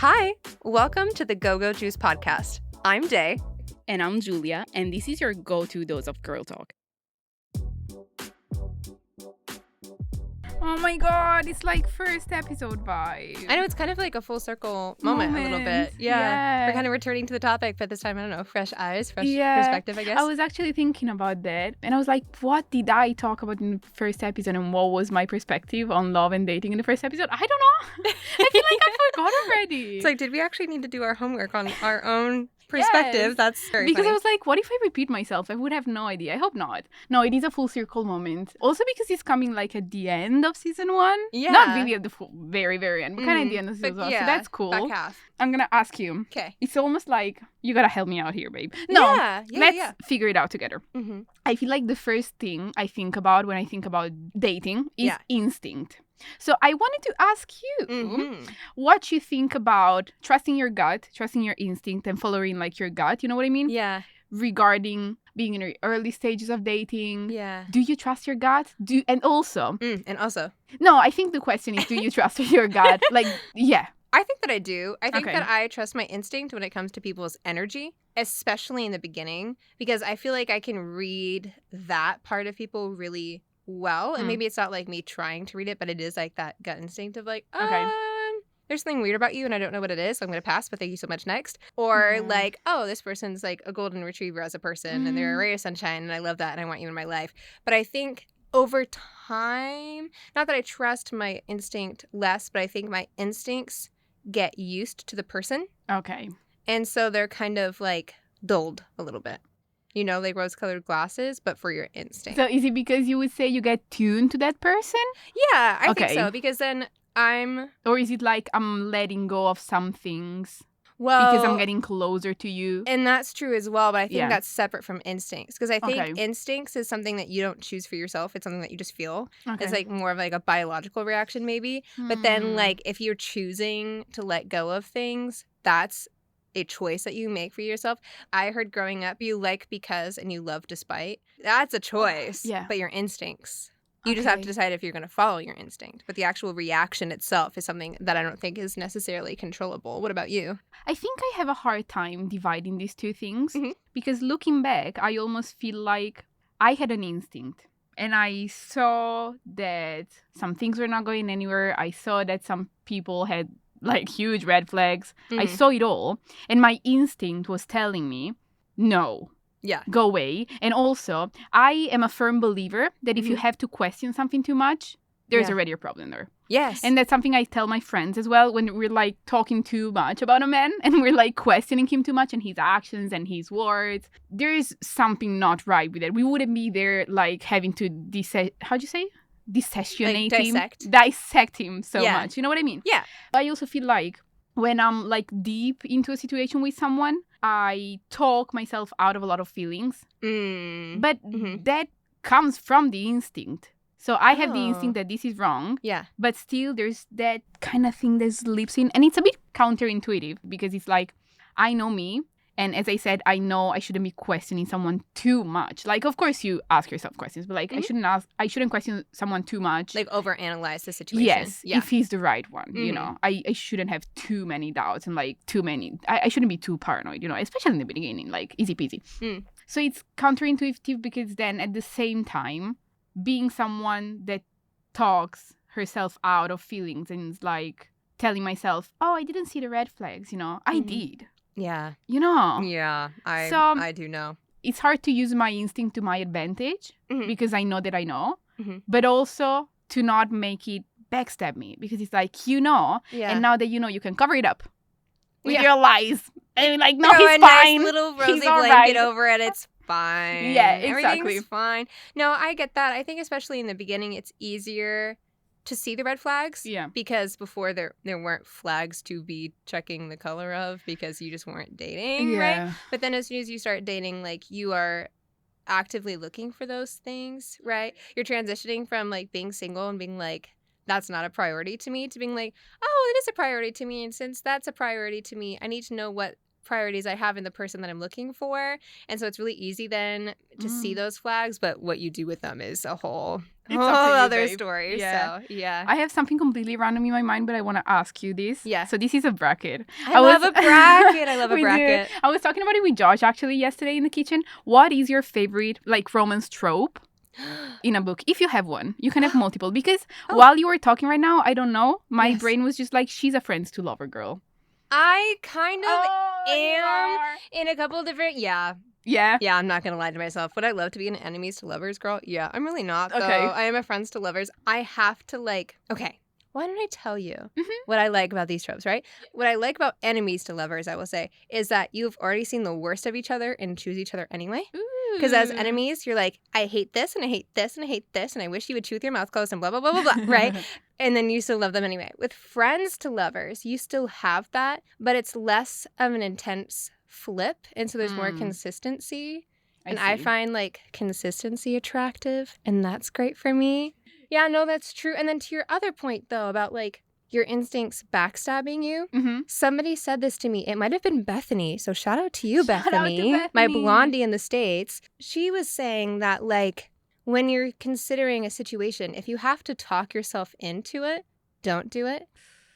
Hi, welcome to the Go-Go Juice podcast. I'm Day. And I'm Giulia, and this is your go-to dose of girl talk. Oh my god, it's like first episode vibe. I know it's kind of like a full circle moment a little bit. Yeah. We're kind of returning to the topic, but this time, I don't know, fresh eyes, fresh perspective, I guess. I was actually thinking about that, and I was like, what did I talk about in the first episode, and what was my perspective on love and dating in the first episode? I don't know. I feel like I forgot already. It's like, did we actually need to do our homework on our own perspective? Yes. That's very because funny. I was like, what if I repeat myself? I would have no idea. I hope not. No, it is a full circle moment. Also because it's coming like at the end of season 1. Yeah. Not really at the very, very end, but kind of at the end of season 1. Yeah, so that's cool. back half. I'm going to ask you. Okay. It's almost like you got to help me out here, babe. No, let's figure it out together. Mm-hmm. I feel like the first thing I think about when I think about dating is instinct. So I wanted to ask you what you think about trusting your gut, trusting your instinct, and following like your gut. You know what I mean? Yeah. Regarding being in the early stages of dating. Yeah. Do you trust your gut? And also. No, I think the question is, do you trust your gut? Like, yeah. I think that I do. I think that I trust my instinct when it comes to people's energy, especially in the beginning, because I feel like I can read that part of people really well. And maybe it's not like me trying to read it, but it is like that gut instinct of like, there's something weird about you and I don't know what it is, so I'm going to pass, but thank you so much, next. Or like, oh, this person's like a golden retriever as a person and they're a ray of sunshine and I love that and I want you in my life. But I think over time, not that I trust my instinct less, but I think my instincts get used to the person. Okay. And so they're kind of like dulled a little bit. You know, like rose-colored glasses, but for your instinct. So is it because you would say you get tuned to that person? Yeah, I think so. Because then Or is it like I'm letting go of some things? Well, because I'm getting closer to you. And that's true as well, but I think that's separate from instincts. Because I think instincts is something that you don't choose for yourself. It's something that you just feel. Okay. It's like more of like a biological reaction maybe. But then like if you're choosing to let go of things, that's a choice that you make for yourself. I heard growing up, you like because and you love despite. That's a choice. Yeah. But your instincts. You just have to decide if you're going to follow your instinct. But the actual reaction itself is something that I don't think is necessarily controllable. What about you? I think I have a hard time dividing these two things. Because looking back, I almost feel like I had an instinct. And I saw that some things were not going anywhere. I saw that some people had like huge red flags. I saw it all. And my instinct was telling me, no. Yeah. Go away. And also, I am a firm believer that if you have to question something too much, there's already a problem there. Yes. And that's something I tell my friends as well when we're like talking too much about a man and we're like questioning him too much and his actions and his words. There is something not right with it. We wouldn't be there like having to dissect him so much. You know what I mean? Yeah. I also feel like when I'm like deep into a situation with someone, I talk myself out of a lot of feelings. But that comes from the instinct. So I have the instinct that this is wrong. Yeah. But still there's that kind of thing that slips in. And it's a bit counterintuitive because it's like, I know me. And as I said, I know I shouldn't be questioning someone too much. Like, of course, you ask yourself questions, but like, I shouldn't question someone too much. Like overanalyze the situation. Yes, if he's the right one, you know. I shouldn't have too many doubts and like too many. I shouldn't be too paranoid, you know, especially in the beginning, like easy peasy. So it's counterintuitive because then at the same time, being someone that talks herself out of feelings and is like telling myself, oh, I didn't see the red flags, you know, I did. Yeah. You know? Yeah, I do know. It's hard to use my instinct to my advantage because I know that I know, but also to not make it backstab me because it's like, you know, and now that you know, you can cover it up with your lies. And like, no, he's fine. Nice little rosy he's blanket over it. It's fine. Yeah, exactly. Everything's fine. No, I get that. I think especially in the beginning, it's easier to see the red flags. Yeah. Because before there weren't flags to be checking the color of because you just weren't dating, right? But then as soon as you start dating, like you are actively looking for those things, right? You're transitioning from like being single and being like, that's not a priority to me, to being like, oh, it is a priority to me. And since that's a priority to me, I need to know what priorities I have in the person that I'm looking for. And so it's really easy then to see those flags, but what you do with them is a whole It's whole up to you, other babe. story. Yeah. So, yeah. I have something completely random in my mind, but I want to ask you this. Yeah. So this is a bracket. I love a bracket. I love a bracket. I was talking about it with Josh actually yesterday in the kitchen. What is your favorite like romance trope in a book? If you have one, you can have multiple. Because while you were talking right now, I don't know, my brain was just like, she's a friends to lover girl. I kind of am in a couple different, Yeah, I'm not going to lie to myself. Would I love to be an enemies to lovers girl? Yeah, I'm really not, though. Okay. I am a friends to lovers. I have to, why don't I tell you what I like about these tropes, right? What I like about enemies to lovers, I will say, is that you've already seen the worst of each other and choose each other anyway. Because as enemies, you're like, I hate this, and I hate this, and I hate this, and I wish you would chew with your mouth closed, and blah, blah, blah, blah, blah, right? And then you still love them anyway. With friends to lovers, you still have that, but it's less of an intense flip, and so there's more consistency. I find, consistency attractive, and that's great for me. Yeah, no, that's true. And then to your other point, though, about, your instincts backstabbing you, somebody said this to me. It might have been Bethany, so shout out to you, Bethany, my blondie in the States. She was saying that, when you're considering a situation, if you have to talk yourself into it, don't do it.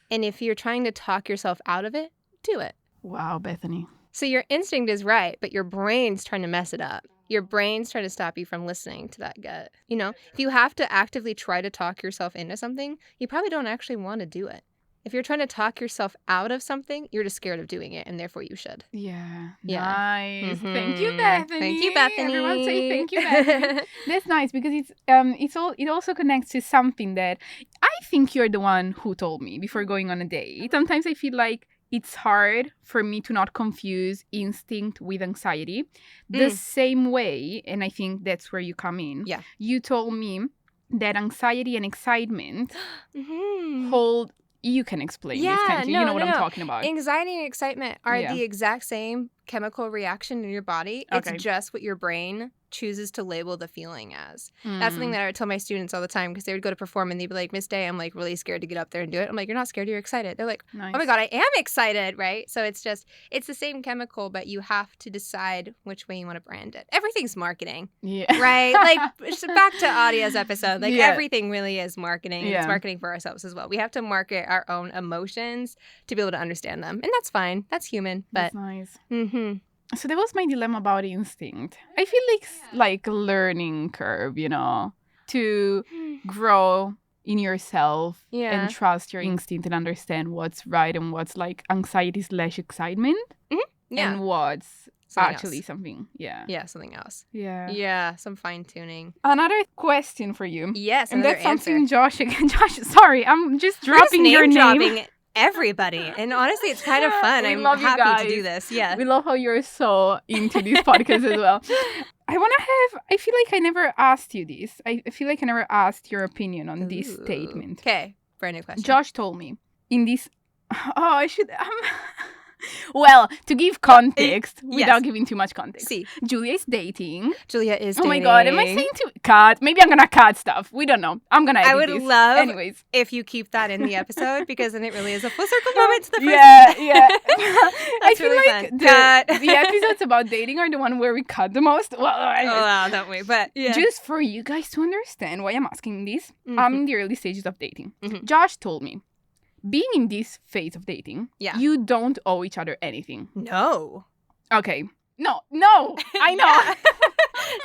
And if you're trying to talk yourself out of it, do it. Wow, Bethany. So your instinct is right, but your brain's trying to mess it up. Your brain's trying to stop you from listening to that gut. If you have to actively try to talk yourself into something, you probably don't actually want to do it. If you're trying to talk yourself out of something, you're just scared of doing it, and therefore you should. Yeah. Nice. Thank you, Bethany. Thank you, Bethany. Everyone say thank you, Bethany. That's nice because it also connects to something that I think you're the one who told me before going on a date. Sometimes I feel like it's hard for me to not confuse instinct with anxiety. The same way, and I think that's where you come in. Yeah. You told me that anxiety and excitement hold... You can explain this, can't you? You know what I'm talking about. Anxiety and excitement are the exact same chemical reaction in your body. It's just what your brain chooses to label the feeling as. That's something that I would tell my students all the time because they would go to perform and they'd be like, Miss Day, I'm really scared to get up there and do it. I'm like, you're not scared, you're excited. They're like, nice. Oh my God, I am excited, right? So it's the same chemical, but you have to decide which way you want to brand it. Everything's marketing, right? Back to Adia's episode, everything really is marketing. And it's marketing for ourselves as well. We have to market our own emotions to be able to understand them. And that's fine. That's human. But, that's nice. So that was my dilemma about instinct. I feel like a learning curve, to grow in yourself and trust your instinct and understand what's right and what's anxiety/excitement and what's something something. Yeah, something else. Yeah, some fine tuning. Another question for you. Yes, and that's something Josh again. Josh, sorry, I'm just dropping your name. Everybody, and honestly it's kind of fun. I'm happy to do this. We love how you're so into this podcast as well. I feel like I never asked you this. I feel like I never asked your opinion on this statement. Okay, brand new question. Josh told me in this I should well, to give context without giving too much context. Giulia is dating. Oh my God, am I saying to cut? Maybe I'm gonna cut stuff. We don't know. I'm gonna edit I would this. love anyways if you keep that in the episode because then it really is a full circle moment to the first I feel really like the episodes about dating are the one where we cut the most. Well, don't we? But just for you guys to understand why I'm asking this, I'm in the early stages of dating. Josh told me, being in this phase of dating, you don't owe each other anything. No. Okay. No, I know.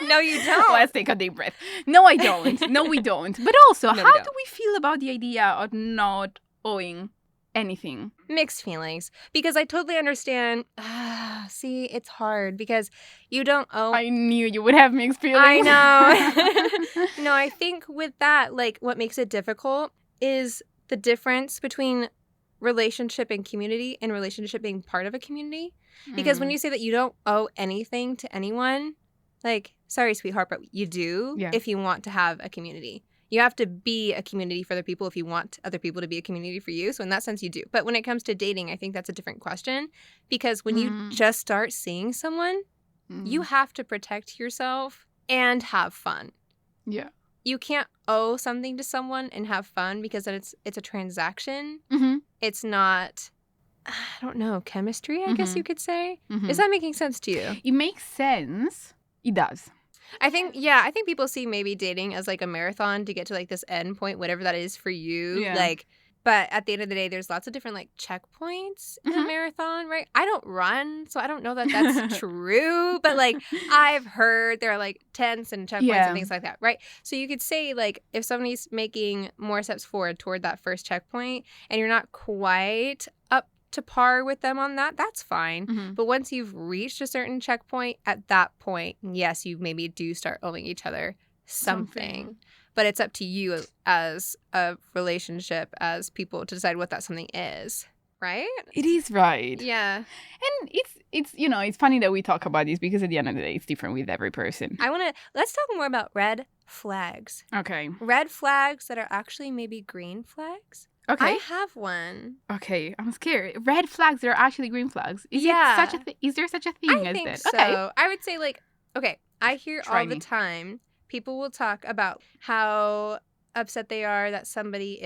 No, you don't. Let's take a deep breath. No, I don't. No, we don't. But also, how do we feel about the idea of not owing anything? Mixed feelings. Because I totally understand. See, it's hard because you don't owe... I knew you would have mixed feelings. I know. No, I think with that, what makes it difficult is the difference between relationship and community and relationship being part of a community. Because when you say that you don't owe anything to anyone, sorry, sweetheart, but you do if you want to have a community. You have to be a community for other people if you want other people to be a community for you. So in that sense, you do. But when it comes to dating, I think that's a different question. Because when you just start seeing someone, you have to protect yourself and have fun. Yeah. You can't owe something to someone and have fun because then it's a transaction. It's not, I don't know, chemistry, I guess you could say. Is that making sense to you? It makes sense. It does. I think people see maybe dating as like a marathon to get to like this end point, whatever that is for you. Yeah. Like, but at the end of the day, there's lots of different like checkpoints in a marathon, right? I don't run, so I don't know that that's true. But like I've heard there are like tents and checkpoints and things like that, right? So you could say like if somebody's making more steps forward toward that first checkpoint and you're not quite up to par with them on that, that's fine. But once you've reached a certain checkpoint, at that point, yes, you maybe do start owing each other something. But it's up to you as a relationship, as people, to decide what that something is, right? It is right. Yeah. And it's you know, it's funny that we talk about this because at the end of the day, it's different with every person. Let's talk more about red flags. Okay. Red flags that are actually maybe green flags. Okay. I have one. Okay, I'm scared. Red flags that are actually green flags. Is there such a thing I as think that? so. Okay. I would say like, okay, I hear Try all the me. time people will talk about how upset they are that somebody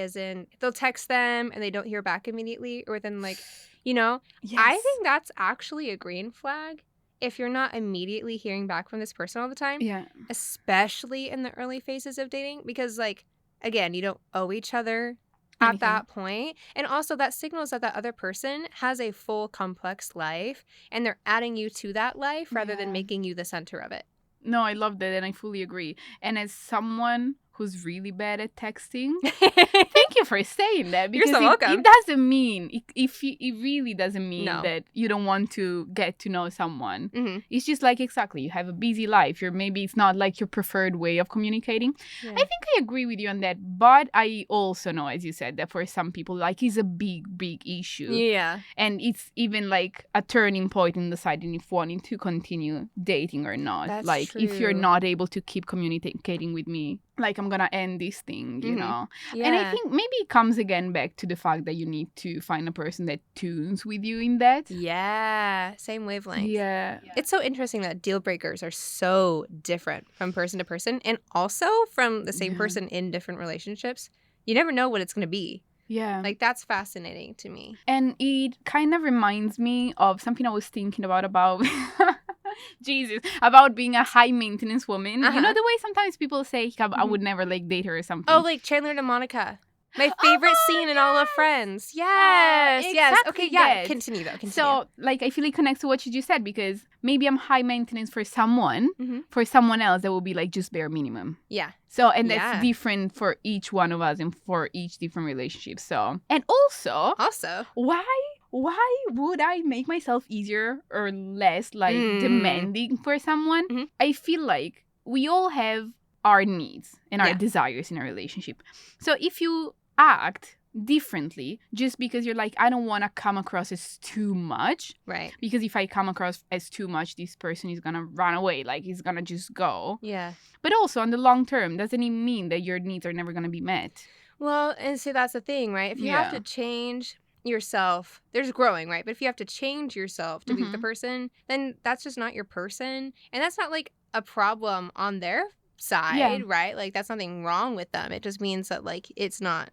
they'll text them and they don't hear back immediately or within like, Yes. I think that's actually a green flag if you're not immediately hearing back from this person all the time. Yeah. Especially in the early phases of dating because like, again, you don't owe each other at that point. And also that signals that other person has a full complex life and they're adding you to that life rather than making you the center of it. No, I love that and I fully agree. And as someone who's really bad at texting, thank you for saying that because You're so welcome. It doesn't mean it really doesn't mean No. that you don't want to get to know someone. It's just like exactly you have a busy life. Maybe it's not like your preferred way of communicating. Yeah. I think I agree with you on that, but I also know, as you said, that for some people like it's a big issue. Yeah. And it's even like a turning point in deciding if wanting to continue dating or not. That's like true. if you're not able to keep communicating with me, like I'm gonna end this thing, you know. Yeah. And I think maybe it comes again back to the fact that you need to find a person that tunes with you in that. Yeah. Same wavelength. Yeah. It's so interesting that deal breakers are so different from person to person and also from the same person in different relationships. You never know what it's going to be. Yeah. Like, that's fascinating to me. And it kind of reminds me of something I was thinking about Jesus, about being a high maintenance woman. You know the way sometimes people say I would never like date her or something. Oh, like Chandler and Monica. My favorite scene in All of Friends. Yes. Yes. Exactly Okay, yeah. that. Continue though. So, like, I feel it connects to what you just said because maybe I'm high maintenance for someone. For someone else, that will be like just bare minimum. Yeah. So, and that's different for each one of us and for each different relationship. So, and also, why would I make myself easier or less like demanding for someone? I feel like we all have our needs and our desires in a relationship. So if you act differently just because you're like, I don't want to come across as too much. Right. Because if I come across as too much, this person is going to run away. Like, he's going to just go. Yeah. But also, on the long term, doesn't it mean that your needs are never going to be met? Well, and so that's the thing, right? If you have to change yourself, there's growing, right? But if you have to change yourself to be with the person, then that's just not your person. And that's not like a problem on their side, right? Like, that's nothing wrong with them. It just means that, like, that's not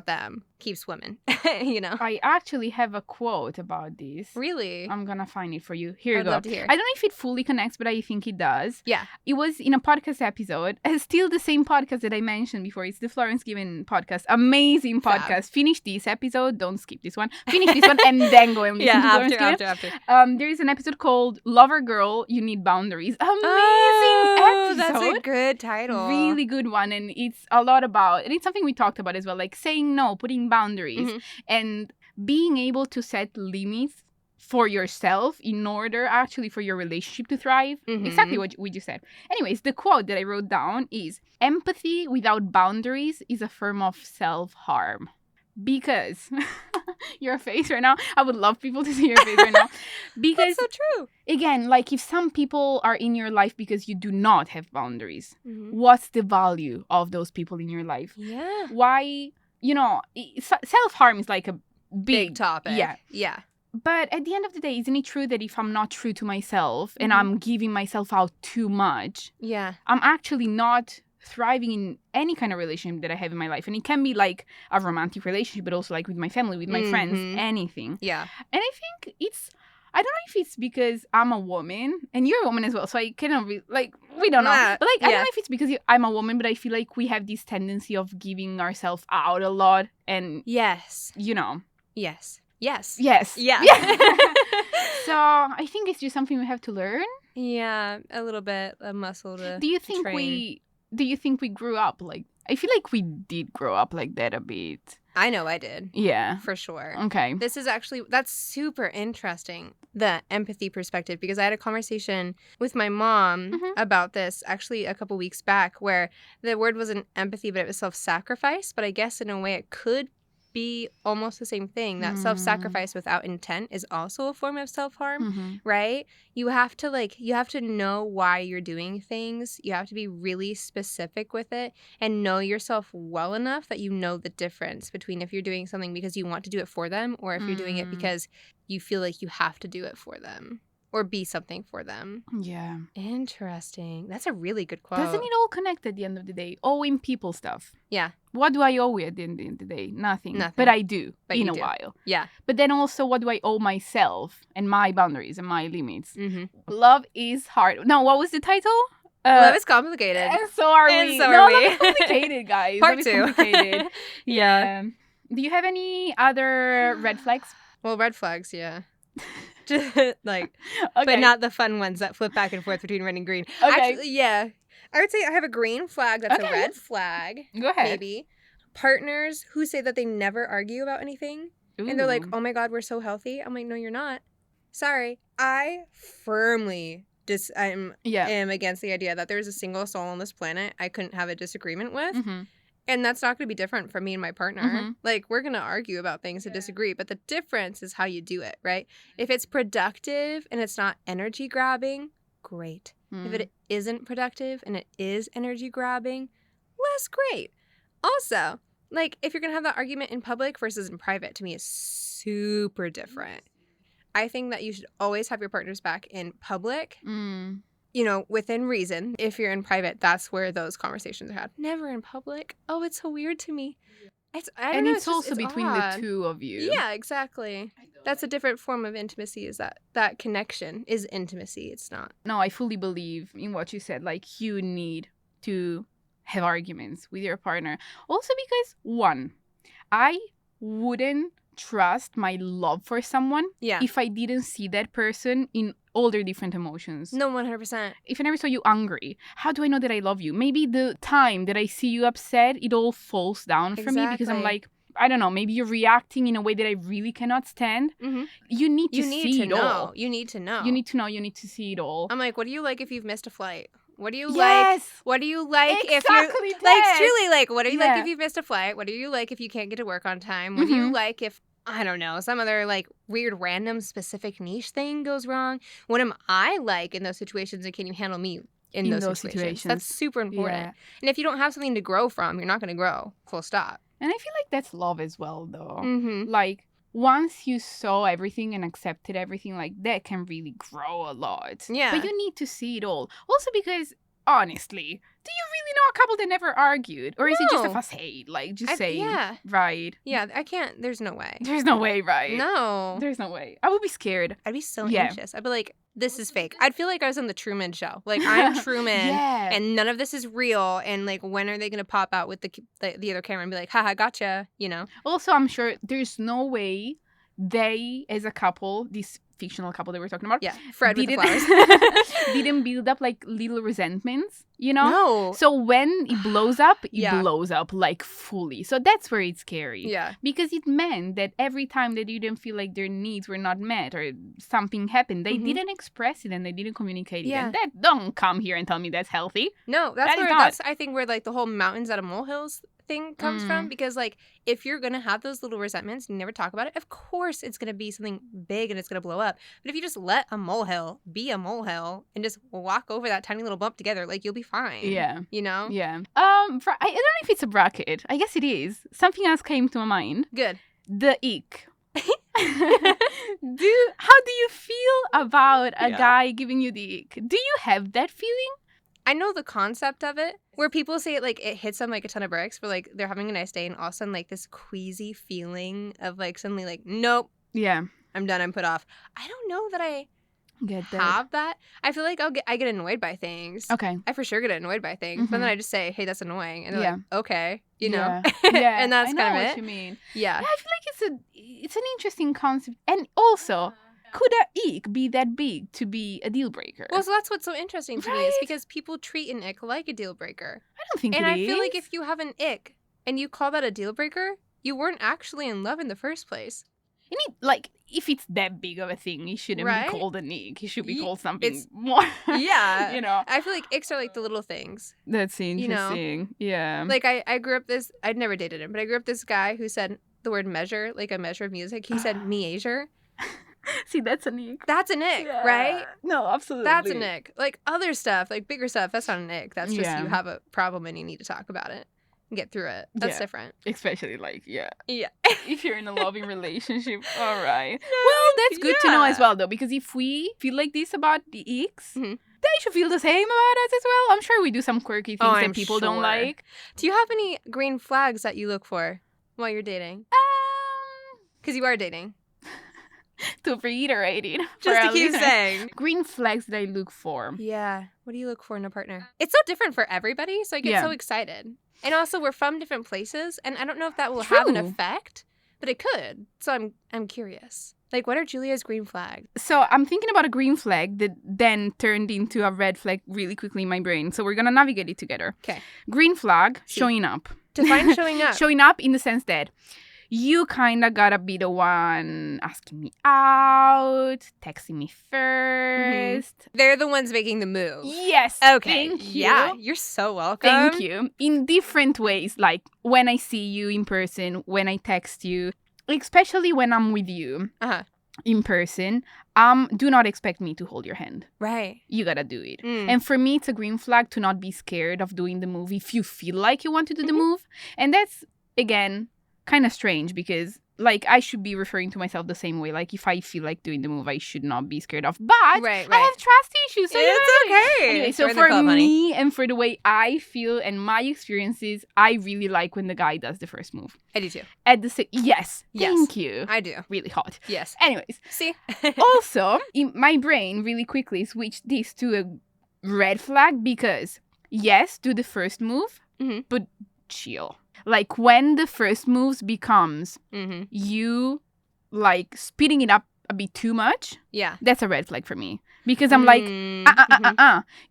them. Keep swimming, you know? I actually have a quote about this. Really? I'm going to find it for you. Here you go. I'd love to hear. I don't know if it fully connects, but I think it does. Yeah. It was in a podcast episode. It's still the same podcast that I mentioned before. It's the Florence Given podcast. Amazing podcast. Fab. Finish this episode. Don't skip this one. Finish this one and then go and listen to Florence Given. After. There is an episode called Lover Girl, You Need Boundaries. Amazing episode. That's a good title. Really good one. And it's a lot about, and it's something we talked about as well, like saying no, putting boundaries. And being able to set limits for yourself in order actually for your relationship to thrive. Exactly what we just said. Anyways, the quote that I wrote down is, empathy without boundaries is a form of self-harm. Because your face right now, I would love people to see your face right now. Because that's so true. Again, like if some people are in your life because you do not have boundaries, what's the value of those people in your life? Yeah. Why? You know, self-harm is like a big topic. Yeah. But at the end of the day, isn't it true that if I'm not true to myself and I'm giving myself out too much, I'm actually not thriving in any kind of relationship that I have in my life? And it can be like a romantic relationship, but also like with my family, with my friends, anything. Yeah. And I think I don't know if it's because I'm a woman and you're a woman as well, so I cannot we don't know. But like I don't know if it's because I'm a woman, but I feel like we have this tendency of giving ourselves out a lot, and yes, you know. Yes. Yeah. So I think it's just something we have to learn. Yeah, a little bit, a muscle to. Do you think we grew up like? I feel like we did grow up like that a bit. I know I did. Yeah. For sure. Okay. That's super interesting, the empathy perspective, because I had a conversation with my mom about this actually a couple weeks back, where the word wasn't empathy, but it was self-sacrifice. But I guess in a way it could be almost the same thing. That self-sacrifice without intent is also a form of self-harm, right? You have to know why you're doing things. You have to be really specific with it and know yourself well enough that you know the difference between if you're doing something because you want to do it for them, or if you're doing it because you feel like you have to do it for them or be something for them. Yeah. Interesting. That's a really good quote. Doesn't it all connect at the end of the day? Owing people stuff. Yeah. What do I owe you at the end of the day? Nothing. But I do in a while. Yeah. But then also, what do I owe myself and my boundaries and my limits? Love is hard. No, what was the title? Love is complicated. And so are we. Love is complicated, guys. Part 2. Complicated. Yeah. Do you have any other red flags? Well, red flags, yeah. But not the fun ones that flip back and forth between red and green. Okay. Actually, yeah. I would say I have a green flag that's a red flag. Go ahead. Maybe. Partners who say that they never argue about anything. Ooh. And they're like, oh my God, we're so healthy. I'm like, no, you're not. Sorry. I firmly am against the idea that there's a single soul on this planet I couldn't have a disagreement with. And that's not going to be different from me and my partner. Like, we're going to argue about things and disagree. But the difference is how you do it, right? If it's productive and it's not energy grabbing, great. If it isn't productive and it is energy grabbing, less great. Also, like, if you're going to have that argument in public versus in private, to me is super different. I think that you should always have your partner's back in public. You know, within reason. If you're in private, that's where those conversations are had. Never in public. Oh, it's so weird to me. It's also between odd. The two of you. Yeah, exactly. That's a different form of intimacy, is that connection is intimacy. It's not. No, I fully believe in what you said. Like, you need to have arguments with your partner. Also because, one, I wouldn't trust my love for someone if I didn't see that person in all their different emotions. No, 100%. If I never saw you angry, how do I know that I love you? Maybe the time that I see you upset, it all falls down for me because I'm like, I don't know, maybe you're reacting in a way that I really cannot stand. You need to see it all. You need to know. You need to know. You need to see it all. I'm like, what do you like if you've missed a flight? What do you like? What do you like if you're that. like truly like? What do you like if you've missed a flight? What do you like if you can't get to work on time? What do you like if I don't know some other like weird random specific niche thing goes wrong? What am I like in those situations, and can you handle me in those situations? That's super important. Yeah. And if you don't have something to grow from, you're not going to grow. Full stop. And I feel like that's love as well, though. Like, once you saw everything and accepted everything, like, that can really grow a lot. Yeah. But you need to see it all. Also because, honestly, do you really know a couple that never argued? Or is it just a facade? Like, just saying, right? Yeah, I can't. There's no way. There's no way, right? No. There's no way. I would be scared. I'd be so anxious. I'd be like, this is fake. I'd feel like I was on the Truman Show. Like, I'm Truman, and none of this is real. And, like, when are they going to pop out with the other camera and be like, haha, gotcha, you know? Also, I'm sure there's no way they, as a couple, this fictional couple that we're talking about, Fred with the flowers, didn't build up, like, little resentments, you know? No. So when it blows up, it blows up, like, fully. So that's where it's scary. Yeah. Because it meant that every time that you didn't feel like their needs were not met or something happened, they didn't express it and they didn't communicate it. And that, don't come here and tell me that's healthy. No, that's I think where, like, the whole mountains out of molehills thing comes from, because, like, if you're gonna have those little resentments and you never talk about it, of course it's gonna be something big and it's gonna blow up. But if you just let a molehill be a molehill and just walk over that tiny little bump together, like, you'll be fine. Yeah. You know? Yeah. I don't know if it's a bracket. I guess it is. Something else came to my mind. Good. The ick. How do you feel about a guy giving you the ick? Do you have that feeling? I know the concept of it, where people say it, like, it hits them like a ton of bricks, where, like, they're having a nice day and all of a sudden, like, this queasy feeling of, like, suddenly, like, nope. Yeah. I'm done. I'm put off. I don't know that I have that. I feel like I get annoyed by things. Okay. I for sure get annoyed by things. But then I just say, hey, that's annoying. And they're like, okay, you know. Yeah. And that's I know kind of what it. you mean. Yeah. I feel like it's an interesting concept. And also, could a ick be that big to be a deal breaker? Well, so that's what's so interesting to me is because people treat an ick like a deal breaker. I don't think and it I is. feel like if you have an ick and you call that a deal breaker, you weren't actually in love in the first place. You need, like, if it's that big of a thing, it shouldn't be called an ick. It should be called something more. Yeah. You know? I feel like icks are like the little things. That's interesting. You know? Yeah. Like, I grew up I'd never dated him, but I grew up this guy who said the word measure, like a measure of music. He said me-azure. See, that's an ick. That's an ick, right? No, absolutely. That's an ick. Like, other stuff, like bigger stuff, that's not an ick. That's just you have a problem and you need to talk about it. Get through it. That's different. Especially Yeah. If you're in a loving relationship, all right. Well, that's good to know as well, though, because if we feel like this about the icks, they should feel the same about us as well. I'm sure we do some quirky things that people don't like. Do you have any green flags that you look for while you're dating? Because you are dating. To reiterate it. Just to keep saying. Green flags that I look for. Yeah. What do you look for in a partner? It's so different for everybody, so I get so excited. And also, we're from different places, and I don't know if that will have an effect, but it could. So I'm curious. Like, what are Giulia's green flags? So I'm thinking about a green flag that then turned into a red flag really quickly in my brain. So we're going to navigate it together. Okay. Green flag, showing up. Define showing up. Showing up in the sense that you kind of gotta be the one asking me out, texting me first. They're the ones making the move. Yes. Okay. Thank you. Yeah, you're so welcome. Thank you. In different ways, like when I see you in person, when I text you, especially when I'm with you in person, do not expect me to hold your hand. Right. You gotta do it. And for me, it's a green flag to not be scared of doing the move if you feel like you want to do the move. And that's, again, kind of strange because, like, I should be referring to myself the same way. Like, if I feel like doing the move, I should not be scared of. But I have trust issues, so it's okay. Anyway, so for me and for the way I feel and my experiences, I really like when the guy does the first move. I do too. Yes. Thank you. I do. Really hot. Yes. Anyways. See? Also, in my brain really quickly switched this to a red flag because, yes, do the first move, but chill. Like, when the first moves becomes you, like, speeding it up a bit too much, that's a red flag for me. Because I'm like,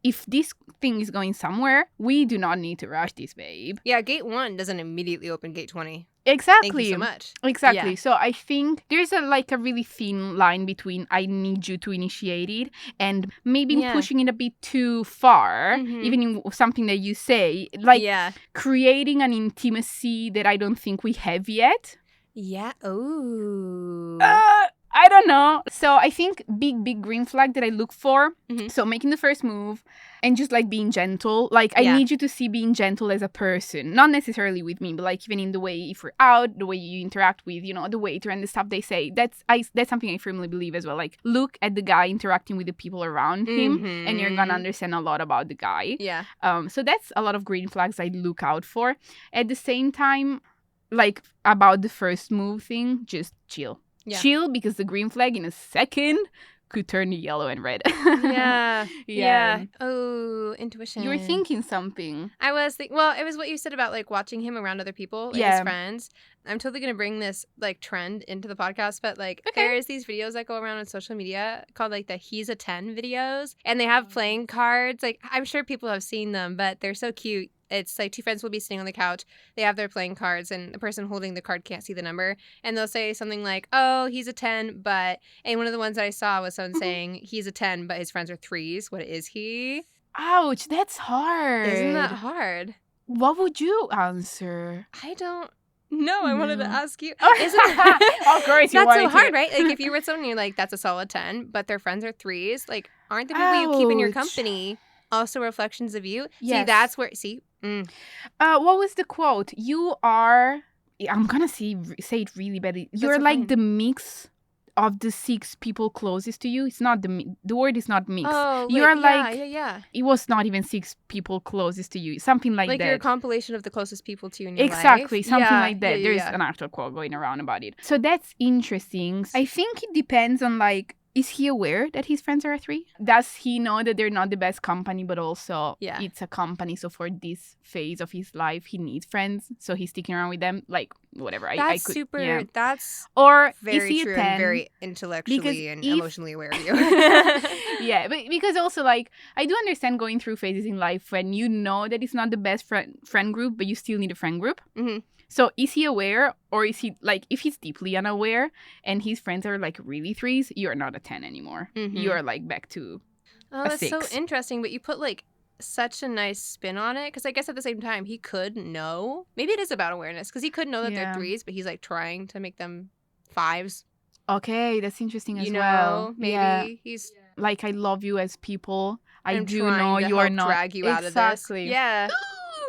if this thing is going somewhere, we do not need to rush this, babe. Yeah, gate 1 doesn't immediately open gate 20. Exactly. Thank you so much. Exactly. Yeah. So I think there's a really thin line between I need you to initiate it and maybe pushing it a bit too far, even in something that you say, like creating an intimacy that I don't think we have yet. Yeah. Oh. I don't know. So I think big green flag that I look for. So making the first move and just like being gentle. Like I need you to see being gentle as a person. Not necessarily with me, but like even in the way if we're out, the way you interact with, you know, the waiter and the stuff they say. That's something I firmly believe as well. Like look at the guy interacting with the people around him and you're gonna understand a lot about the guy. Yeah. So that's a lot of green flags I look out for. At the same time, like about the first move thing, just chill. Yeah. Chill, because the green flag in a second could turn yellow and red. Yeah. Oh, intuition. You were thinking something. I was thinking, well, it was what you said about like watching him around other people, like his friends. I'm totally going to bring this like trend into the podcast, but like there's these videos that go around on social media called like the He's a 10 videos, and they have playing cards. Like I'm sure people have seen them, but they're so cute. It's like two friends will be sitting on the couch. They have their playing cards, and the person holding the card can't see the number. And they'll say something like, oh, he's a 10, but... And one of the ones that I saw was someone saying, he's a 10, but his friends are 3s. What is he? Ouch, that's hard. Isn't that hard? What would you answer? I don't... No, I wanted to ask you. Isn't it? Of course you That's so hard, right? Like, if you read someone, you're like, that's a solid 10, but their friends are 3s. Like, aren't the people you keep in your company also reflections of you? Yes. See, that's where... See? What was the quote? You are... I'm gonna say it really badly. You're like the mix of the 6 people closest to you. It's not the word is not mix. Oh, you are it was not even 6 people closest to you. Something like that. Like you're a compilation of the closest people to you in your life. Exactly, something like that. Yeah, There's an actual quote going around about it. So that's interesting. I think it depends on like, is he aware that his friends are 3? Does he know that they're not the best company, but also it's a company? So for this phase of his life, he needs friends. So he's sticking around with them. Like, whatever. That's super. Yeah. That's or very is he true a 10? And very intellectually and emotionally aware of you. Yeah, but because also like, I do understand going through phases in life when you know that it's not the best friend group, but you still need a friend group. Mm-hmm. So is he aware, or is he like, if he's deeply unaware and his friends are like really 3s, you're not a 10 anymore. Mm-hmm. You're like back to a 6. That's so interesting, but you put like such a nice spin on it, because I guess at the same time he could know. Maybe it is about awareness, because he could know that they're 3s, but he's like trying to make them 5s. Okay, that's interesting as well. Maybe he's like, I love you as people. I do know you are not drag you out of this. Yeah.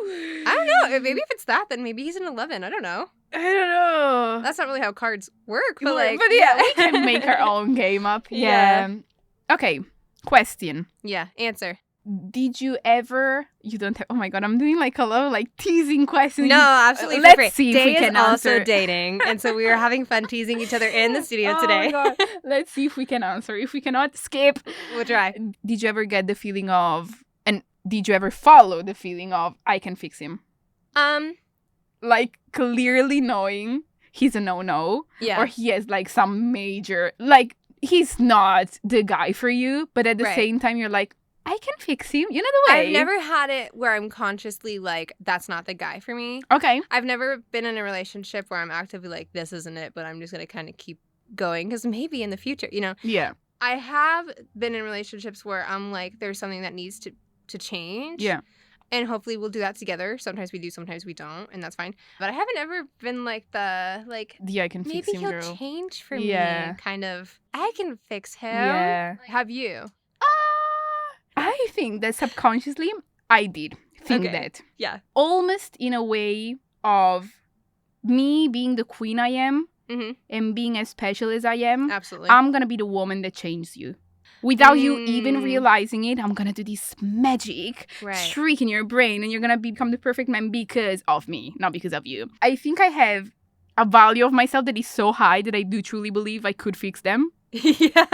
I don't know. Maybe if it's that, then maybe he's an 11. I don't know. That's not really how cards work. But we can make our own game up. Yeah. Okay. Question. Yeah. Answer. Did you ever? You don't have. Oh my god! I'm doing like a lot of like teasing questions. No, absolutely. Let's see if Day we can is answer. Also dating, and so we are having fun teasing each other in the studio today. Oh my god! Let's see if we can answer. If we cannot, skip. We'll try. Did you ever get the feeling of, and did you ever follow the feeling of, I can fix him? Like clearly knowing he's a no-no, or he has like some major, like he's not the guy for you, but at the same time you're like, I can fix him. You know the way. I've never had it where I'm consciously like, that's not the guy for me. Okay. I've never been in a relationship where I'm actively like, this isn't it, but I'm just going to kind of keep going because maybe in the future, you know? Yeah. I have been in relationships where I'm like, there's something that needs to change. Yeah. And hopefully we'll do that together. Sometimes we do, sometimes we don't, and that's fine. But I haven't ever been like I can fix him, maybe he'll change for me. Kind of, I can fix him. Yeah. Have you? I think that subconsciously I did think that. Yeah. Almost in a way of me being the queen I am and being as special as I am. Absolutely. I'm going to be the woman that changes you. Without you even realizing it, I'm going to do this magic trick in your brain and you're going to become the perfect man because of me, not because of you. I think I have a value of myself that is so high that I do truly believe I could fix them. Yeah,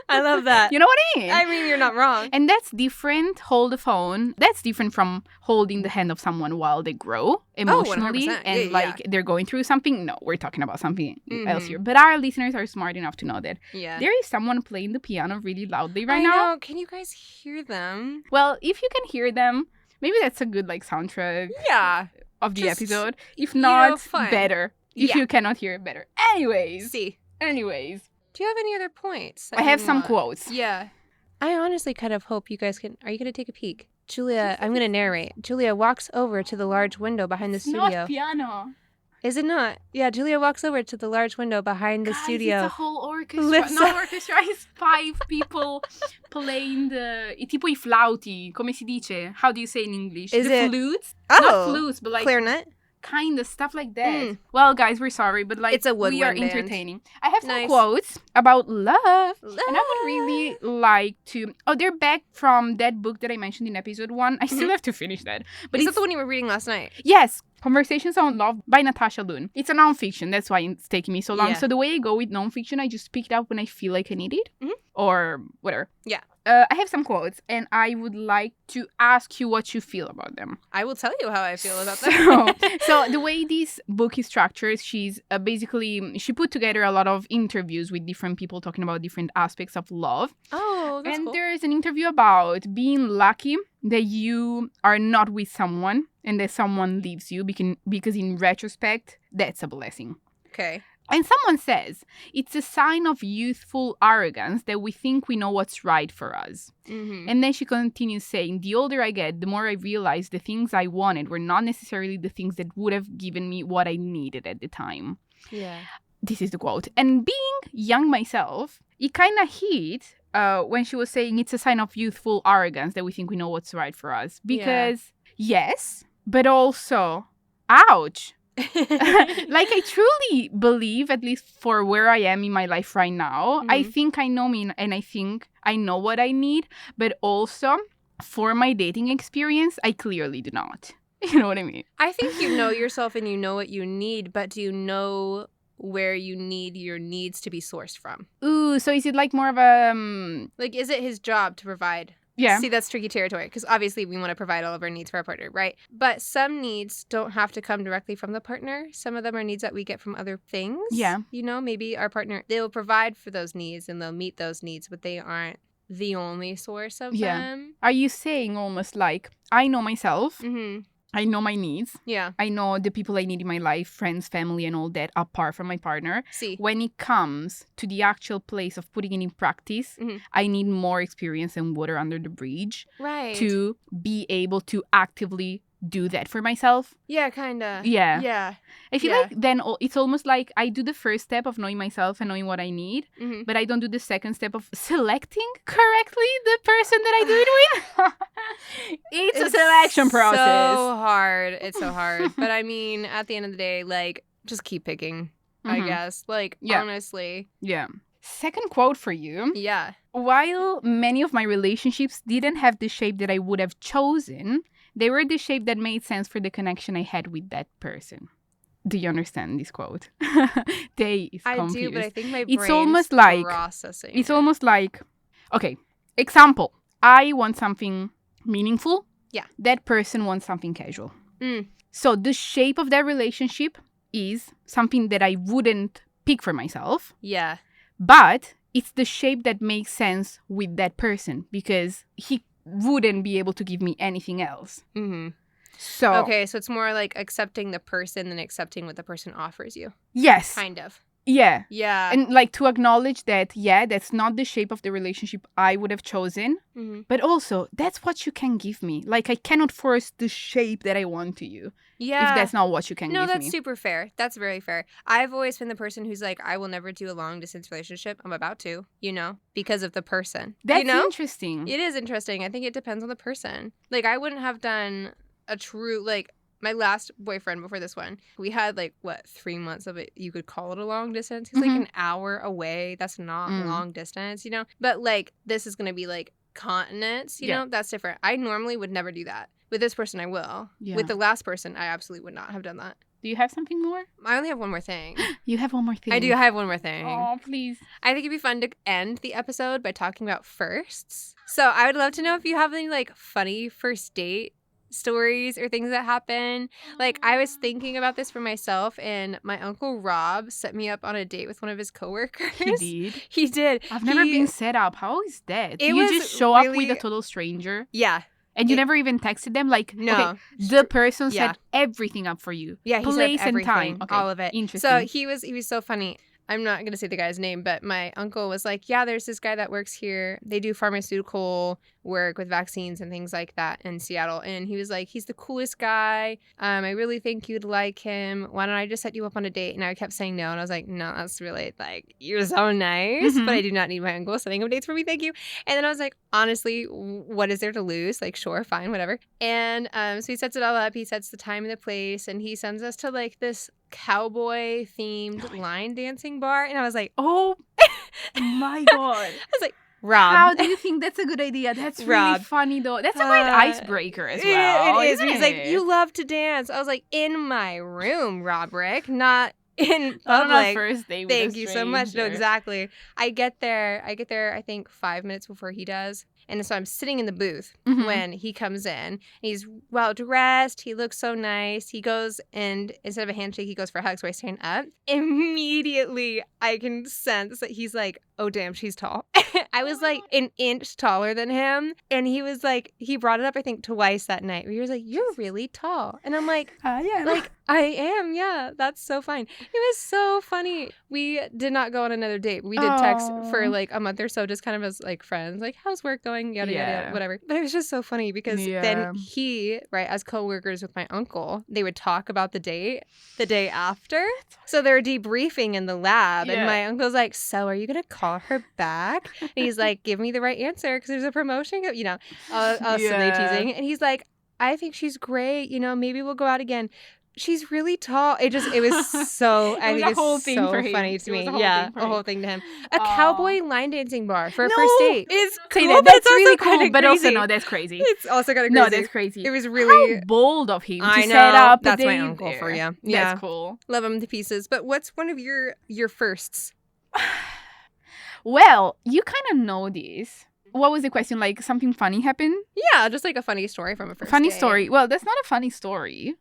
I love that. You know what I mean? I mean, you're not wrong. And that's different. Hold the phone. That's different from holding the hand of someone while they grow emotionally and they're going through something. No, we're talking about something else here. But our listeners are smart enough to know that there is someone playing the piano really loudly right now. I know. Can you guys hear them? Well, if you can hear them, maybe that's a good like soundtrack of the episode. If not, better. If you cannot hear it, better. Anyways. Do you have any other points? I have some quotes. Yeah. I honestly kind of hope you guys can... Are you going to take a peek? Giulia, I'm going to narrate. Giulia walks over to the large window behind the studio. It's not piano. Is it not? Yeah, Giulia walks over to the large window behind the studio. It's a whole orchestra. Not orchestra, it's 5 people playing the... tipo I flauti, come si dice? How do you say in English? Flutes? Not flutes, but like... Clarinet? Kind of stuff like that. Well, guys, we're sorry, but like, it's a we are band. Entertaining. I have some quotes about love, and I would really like to. Oh, they're back from that book that I mentioned in episode 1. I still have to finish that. But is that the one you were reading last night? Yes, Conversations on Love by Natasha Loon. It's a nonfiction. That's why it's taking me so long. So the way I go with nonfiction, I just pick it up when I feel like I need it, or whatever. Yeah. I have some quotes, and I would like to ask you what you feel about them. I will tell you how I feel about them. So the way this book is structured, she's basically, she put together a lot of interviews with different people talking about different aspects of love. Oh, that's cool. And there is an interview about being lucky that you are not with someone and that someone leaves you because in retrospect, that's a blessing. Okay. And someone says, it's a sign of youthful arrogance that we think we know what's right for us. And then she continues saying, the older I get, the more I realize the things I wanted were not necessarily the things that would have given me what I needed at the time. Yeah. This is the quote. And being young myself, it kind of hit when she was saying it's a sign of youthful arrogance that we think we know what's right for us. Because, yes, but also, ouch. Like, I truly believe, at least for where I am in my life right now, I think I know me and I think I know what I need. But also, for my dating experience, I clearly do not. You know what I mean? I think you know yourself and you know what you need, but do you know where you need your needs to be sourced from? Ooh, so is it like more of a... Like, is it his job to provide? Yeah. See, that's tricky territory because obviously we want to provide all of our needs for our partner, right? But some needs don't have to come directly from the partner. Some of them are needs that we get from other things. Yeah. You know, maybe our partner, they'll provide for those needs and they'll meet those needs, but they aren't the only source of them. Are you saying almost like, I know myself, Mm-hmm. I know my needs. Yeah. I know the people I need in my life, friends, family, and all that, apart from my partner. See. When it comes to the actual place of putting it in practice, I need more experience and water under the bridge to be able to actively do that for myself. Yeah, kind of. Yeah. I feel like then it's almost like I do the first step of knowing myself and knowing what I need, but I don't do the second step of selecting correctly the person that I do it with. It's a selection process. It's so hard. But I mean, at the end of the day, like, just keep picking, I guess. Like, honestly. Yeah. Second quote for you. Yeah. While many of my relationships didn't have the shape that I would have chosen, they were the shape that made sense for the connection I had with that person. Do you understand this quote? They is confused. I do, but I think my brain's almost like processing. It's almost like, okay, example. I want something meaningful. Yeah. That person wants something casual. So the shape of that relationship is something that I wouldn't pick for myself. Yeah. But it's the shape that makes sense with that person because he wouldn't be able to give me anything else. So okay, so it's more like accepting the person than accepting what the person offers you. Yes. Kind of. Yeah. Yeah. And like to acknowledge that, that's not the shape of the relationship I would have chosen. But also, that's what you can give me. Like, I cannot force the shape that I want to you. Yeah. If that's not what you can give me. No, that's super fair. That's very fair. I've always been the person who's like, I will never do a long distance relationship. I'm about to, because of the person. That's interesting. It is interesting. I think it depends on the person. Like, I wouldn't have done a true, like, my last boyfriend before this one, we had 3 months of it. You could call it a long distance. He's like an hour away. That's not long distance, But this is going to be continents, that's different. I normally would never do that. With this person, I will. Yeah. With the last person, I absolutely would not have done that. Do you have something more? I only have one more thing. You have one more thing? I do have one more thing. Oh, please. I think it'd be fun to end the episode by talking about firsts. So I would love to know if you have any funny first date stories or things that happen. I was thinking about this for myself, and my Uncle Rob set me up on a date with one of his coworkers. He did. I've never been set up. How is that? Do you just show up with a total stranger? Yeah. And you never even texted them? No. Okay, the person set everything up for you. Yeah, he place set up everything, and time. Okay. all of it. Interesting. So he was so funny. I'm not going to say the guy's name, but my uncle was like, yeah, there's this guy that works here. They do pharmaceutical work with vaccines and things like that in Seattle. And he was like, he's the coolest guy. I really think you'd like him. Why don't I just set you up on a date? And I kept saying no. And I was like, no, that's really you're so nice. But I do not need my uncle setting up dates for me. Thank you. And then I was like, honestly, what is there to lose? Sure, fine, whatever. And so he sets it all up. He sets the time and the place. And he sends us to this cowboy themed line dancing bar. And I was like, oh my God. I was like, Rob. How do you think that's a good idea? That's really funny, though. That's a great icebreaker as well. It is. He's like, you love to dance. I was like, in my room, Roderick, not in public. On our first date with Thank you so much. No, exactly. I get there, I think 5 minutes before he does. And so I'm sitting in the booth when he comes in. He's well dressed. He looks so nice. He goes, and instead of a handshake, he goes for a hug. So I stand up. Immediately, I can sense that he's like, oh, damn, she's tall. I was an inch taller than him. And he was he brought it up, I think, twice that night. Where he was like, you're really tall. And I'm like, yeah. I am. Yeah, that's so fine. It was so funny. We did not go on another date. We did text for a month or so, just kind of as friends. How's work going? Yada, yada, whatever. But it was just so funny because then he, as co-workers with my uncle, they would talk about the date the day after. So they're debriefing in the lab. And my uncle's like, so are you going to call her back? And he's like, give me the right answer because there's a promotion. Silly teasing. And he's like, I think she's great. Maybe we'll go out again. she's really tall. It was so, I think it's so funny to me. Yeah, a whole thing to him. A cowboy line dancing bar for a first date. It's cool, that's really cool, but also no, that's crazy. It's also kind of crazy. No, that's crazy. It was really how bold of him to set up. That's my uncle for you. Yeah, that's cool. Love him to pieces. But what's one of your firsts? Well, you kind of know this. What was the question? Like something funny happened? Yeah, just like a funny story from a first funny date. Story. Well, that's not a funny story.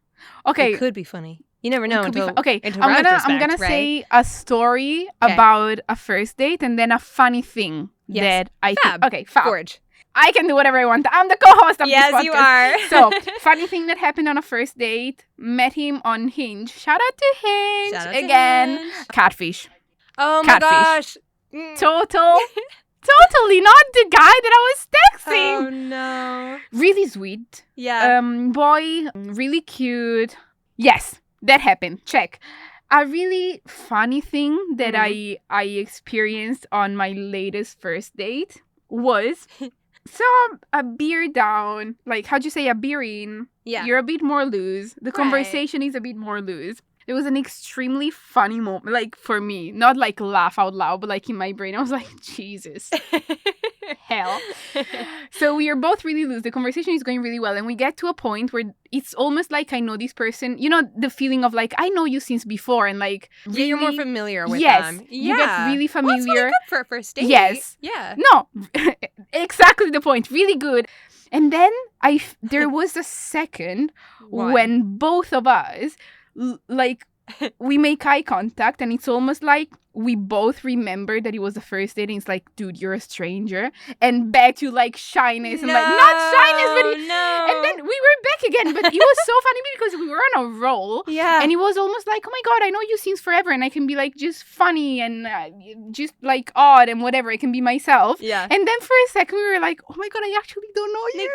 Okay, it could be funny. You never know until okay. I'm gonna say a story about a first date and then a funny thing that I think. Okay, fab. Gorge. I can do whatever I want. I'm the co-host of this podcast. Yes, you are. So, funny thing that happened on a first date. Met him on Hinge. Shout out to Hinge. Shout out again. To Hinge. Catfish. Oh my gosh. Totally not the guy that I was texting. Oh no. Really sweet. Yeah. Boy, really cute. Yes, that happened. Check. A really funny thing that I experienced on my latest first date was a beer down, like how'd you say, a beer in? Yeah. You're a bit more loose. The conversation is a bit more loose. It was an extremely funny moment, like for me, not like laugh out loud, but like in my brain, I was like, Jesus, hell. So we are both really loose. The conversation is going really well. And we get to a point where it's almost like I know this person, you know, the feeling of like, I know you since before. And like, really, you're more familiar with them. You get really familiar. Well, that's really good for a first date. Yes. Yeah. No, exactly the point. Really good. And then there was a second when both of us, like, we make eye contact and it's almost like we both remember that it was the first date and it's like, dude, you're a stranger, and back to like shyness and like not shyness, but and then we were back again. But it was so funny because we were on a roll, and it was almost like, oh my god, I know you since forever, and I can be like just funny and just like odd and whatever, I can be myself. Yeah. And then for a second we were like, oh my god, I actually don't know you.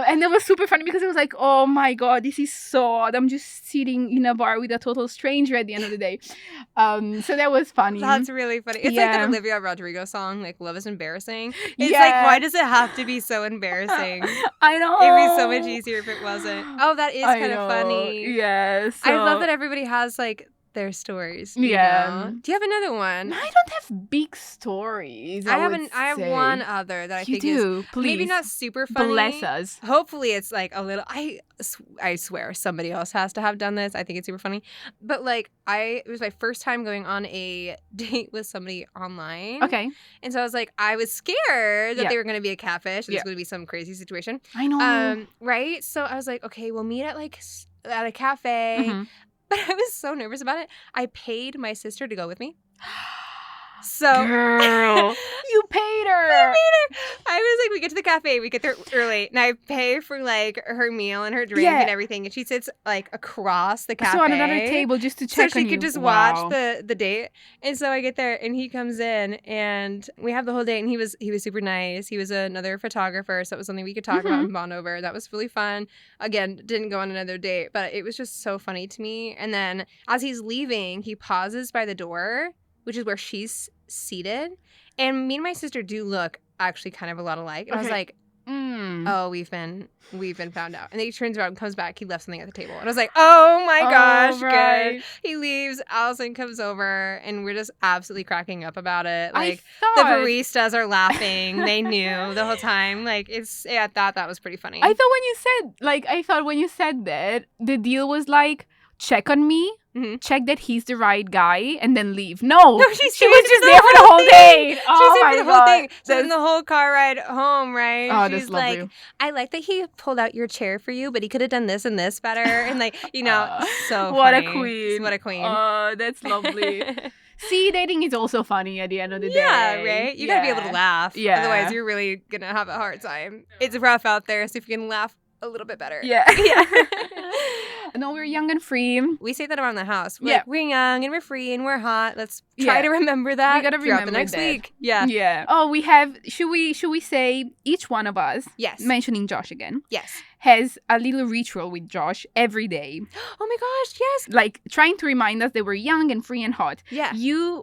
And that was super funny because it was like, oh my god, this is so odd. I'm just sitting in a bar with a total stranger at the end of the day. So that was funny. That's really funny. It's like that Olivia Rodrigo song, like Love is Embarrassing. It's like, why does it have to be so embarrassing? I know. It'd be so much easier if it wasn't. Oh, that is kind of funny. Yes. I love that everybody has like their stories. You know? Do you have another one? I don't have big stories. I have one other that I think is maybe not super funny. Bless us. Hopefully it's like a little. I swear somebody else has to have done this. I think it's super funny. But like it was my first time going on a date with somebody online. Okay. And so I was like, I was scared that they were going to be a catfish. And this was going to be some crazy situation. I know. Right? So I was like, okay, we'll meet at a cafe. Mm-hmm. But I was so nervous about it. I paid my sister to go with me. So, girl, you paid her. I paid her. I was like, we get to the cafe, we get there early, and I pay for like her meal and her drink and everything. And she sits like across the cafe, so on another table, just to check so she could just watch the date. And so I get there, and he comes in, and we have the whole date. And he was super nice. He was another photographer, so it was something we could talk about and bond over. That was really fun. Again, didn't go on another date, but it was just so funny to me. And then as he's leaving, he pauses by the door, which is where she's seated. And me and my sister do look actually kind of a lot alike. And I was like, oh, we've been found out. And then he turns around and comes back. He left something at the table. And I was like, oh my gosh, good. He leaves. Allison comes over, and we're just absolutely cracking up about it. Like, the baristas are laughing. They knew the whole time. Like, that was pretty funny. I thought when you said that, the deal was like, check on me. Mm-hmm. Check that he's the right guy and then leave. No, she was just there for the whole day. Oh my god! Whole thing. So in the whole car ride home, right? Oh, she's like, I like that he pulled out your chair for you, but he could have done this and this better. And like, so what funny. A queen! What a queen! Oh, that's lovely. See, dating is also funny at the end of the day. Yeah, right? You gotta be able to laugh. Yeah. Otherwise, you're really gonna have a hard time. It's rough out there, so if you can laugh a little bit better. Yeah. No, we're young and free. We say that around the house. We're like, we're young and we're free and we're hot. Let's try to remember that. We gotta remember the next week. Yeah. Yeah. Oh, we have. Should we say each one of us? Yes. Mentioning Josh again. Yes. has a little ritual with Josh every day. Oh my gosh, yes. Like trying to remind us that we're young and free and hot. Yeah.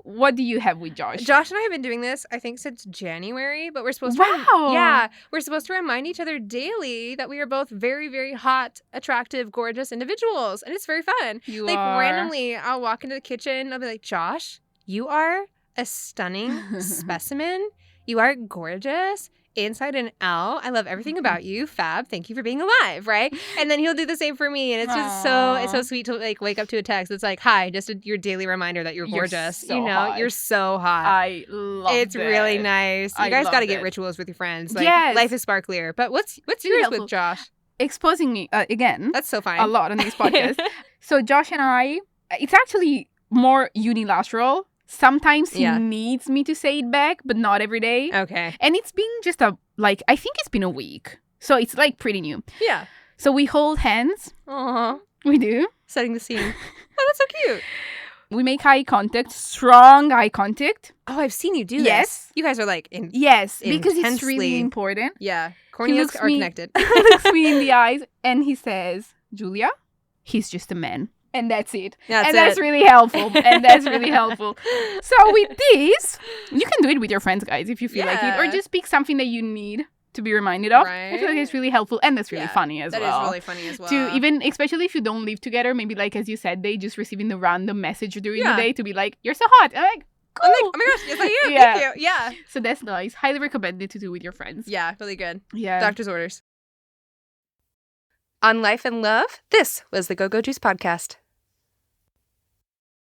What do you have with Josh? Josh and I have been doing this, I think, since January, but we're supposed to we're supposed to remind each other daily that we are both very, very hot, attractive, gorgeous individuals. And it's very fun. You like are. Randomly, I'll walk into the kitchen, I'll be like, Josh, you are a stunning specimen. You are gorgeous. Inside and out. I love everything about you. Fab. Thank you for being alive, right? And then he'll do the same for me. And it's just it's so sweet to like wake up to a text. It's like, hi, just your daily reminder that you're gorgeous. So hot. You're so hot. I love it. It's really nice. You guys got to get rituals with your friends. Like, yes. Life is sparklier. But what's yours with Josh? Exposing me again. That's so fine. A lot on this podcast. So Josh and I, it's actually more unilateral. Sometimes he needs me to say it back, but not every day. Okay. And it's been just I think it's been a week. So it's like pretty new. Yeah. So we hold hands. Uh-huh. We do. Setting the scene. Oh, that's so cute. We make eye contact, strong eye contact. Oh, I've seen you do this. Yes. You guys are like because it's really important. Yeah. Corneas are connected. He looks me in the eyes and he says, Giulia, he's just a man. And that's it. That's really helpful. So with this, you can do it with your friends, guys, if you feel like it. Or just pick something that you need to be reminded of. Right. I feel like it's really helpful. And that's really funny as well. That is really funny as well. To even, especially if you don't live together, maybe like, as you said, they just receiving the random message during the day to be like, you're so hot. I'm like, cool. I'm like, oh my gosh, yes I am. Thank you. Yeah. So that's nice. Highly recommended to do with your friends. Yeah, really good. Yeah. Doctor's orders. On Life and Love, this was the Go-Go Juice Podcast.